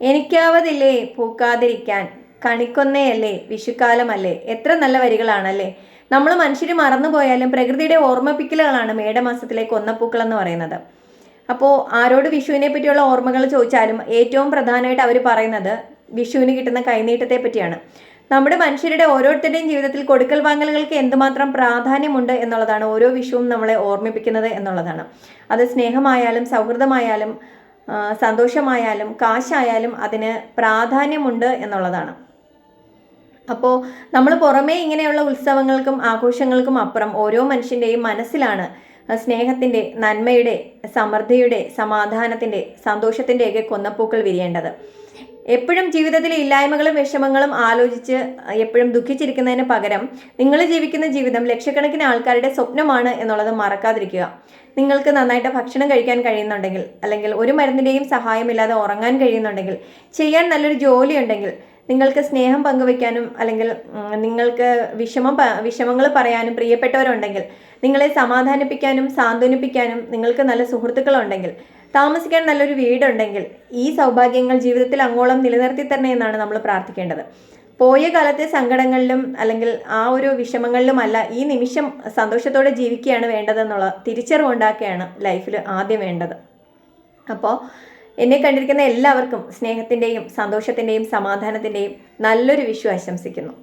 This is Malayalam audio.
എനിക്കാവതില്ലേ പൂക്കാതിരിക്കാൻ, കണിക്കൊന്നയല്ലേ വിഷുക്കാലമല്ലേ. എത്ര നല്ല വരികളാണല്ലേ. നമ്മൾ മനുഷ്യർ മറന്നുപോയാലും പ്രകൃതിയുടെ ഓർമ്മിപ്പിക്കലുകളാണ് മേടമാസത്തിലെ കൊന്നപ്പൂക്കൾ എന്ന് പറയുന്നത്. അപ്പോൾ ആരോട് വിഷുവിനെ പറ്റിയുള്ള ഓർമ്മകൾ ചോദിച്ചാലും ഏറ്റവും പ്രധാനമായിട്ട് അവർ പറയുന്നത് വിഷുവിന് കിട്ടുന്ന കൈനീട്ടത്തെ പറ്റിയാണ്. നമ്മുടെ മനുഷ്യരുടെ ഓരോരുത്തരുടെയും ജീവിതത്തിൽ കൊടുക്കൽ വാങ്ങലുകൾക്ക് എന്തുമാത്രം പ്രാധാന്യമുണ്ട് എന്നുള്ളതാണ് ഓരോ വിഷുവും നമ്മളെ ഓർമ്മിപ്പിക്കുന്നത് എന്നുള്ളതാണ്. അത് സ്നേഹമായാലും സൗഹൃദമായാലും സന്തോഷമായാലും കാശായാലും അതിന് പ്രാധാന്യമുണ്ട് എന്നുള്ളതാണ്. അപ്പോൾ നമ്മൾ പുറമേ ഇങ്ങനെയുള്ള ഉത്സവങ്ങൾക്കും ആഘോഷങ്ങൾക്കും അപ്പുറം ഓരോ മനുഷ്യൻ്റെയും മനസ്സിലാണ് സ്നേഹത്തിൻ്റെ, നന്മയുടെ, സമൃദ്ധിയുടെ, സമാധാനത്തിൻ്റെ, സന്തോഷത്തിൻ്റെയൊക്കെ കൊന്നപ്പൂക്കൾ വിരിയേണ്ടത്. എപ്പോഴും ജീവിതത്തിലെ ഇല്ലായ്മകളും വിഷമങ്ങളും ആലോചിച്ച് എപ്പോഴും ദുഃഖിച്ചിരിക്കുന്നതിന് പകരം നിങ്ങൾ ജീവിക്കുന്ന ജീവിതം ലക്ഷക്കണക്കിന് ആൾക്കാരുടെ സ്വപ്നമാണ് എന്നുള്ളത് മറക്കാതിരിക്കുക. നിങ്ങൾക്ക് നന്നായിട്ട് ഭക്ഷണം കഴിക്കാൻ കഴിയുന്നുണ്ടെങ്കിൽ, അല്ലെങ്കിൽ ഒരു മരുന്നിൻ്റെയും സഹായമില്ലാതെ ഉറങ്ങാൻ കഴിയുന്നുണ്ടെങ്കിൽ, ചെയ്യാൻ നല്ലൊരു ജോലി ഉണ്ടെങ്കിൽ, നിങ്ങൾക്ക് സ്നേഹം പങ്കുവെക്കാനും അല്ലെങ്കിൽ നിങ്ങൾക്ക് വിഷമങ്ങൾ പറയാനും പ്രിയപ്പെട്ടവരുണ്ടെങ്കിൽ, നിങ്ങളെ സമാധാനിപ്പിക്കാനും സാന്ത്വനിപ്പിക്കാനും നിങ്ങൾക്ക് നല്ല സുഹൃത്തുക്കളുണ്ടെങ്കിൽ, താമസിക്കാൻ നല്ലൊരു വീടുണ്ടെങ്കിൽ, ഈ സൗഭാഗ്യങ്ങൾ ജീവിതത്തിൽ അങ്ങോളം നിലനിർത്തി തരണേ എന്നാണ് നമ്മൾ പ്രാർത്ഥിക്കേണ്ടത്. പോയ കാലത്തെ സങ്കടങ്ങളിലും അല്ലെങ്കിൽ ആ ഒരു വിഷമങ്ങളിലുമല്ല ഈ നിമിഷം സന്തോഷത്തോടെ ജീവിക്കുകയാണ് വേണ്ടതെന്നുള്ള തിരിച്ചറിവുണ്ടാക്കുകയാണ് ലൈഫിൽ ആദ്യം വേണ്ടത്. അപ്പോൾ എന്നെ കണ്ടിരിക്കുന്ന എല്ലാവർക്കും സ്നേഹത്തിൻ്റെയും സന്തോഷത്തിൻ്റെയും സമാധാനത്തിൻ്റെയും നല്ലൊരു വിഷു ആശംസിക്കുന്നു.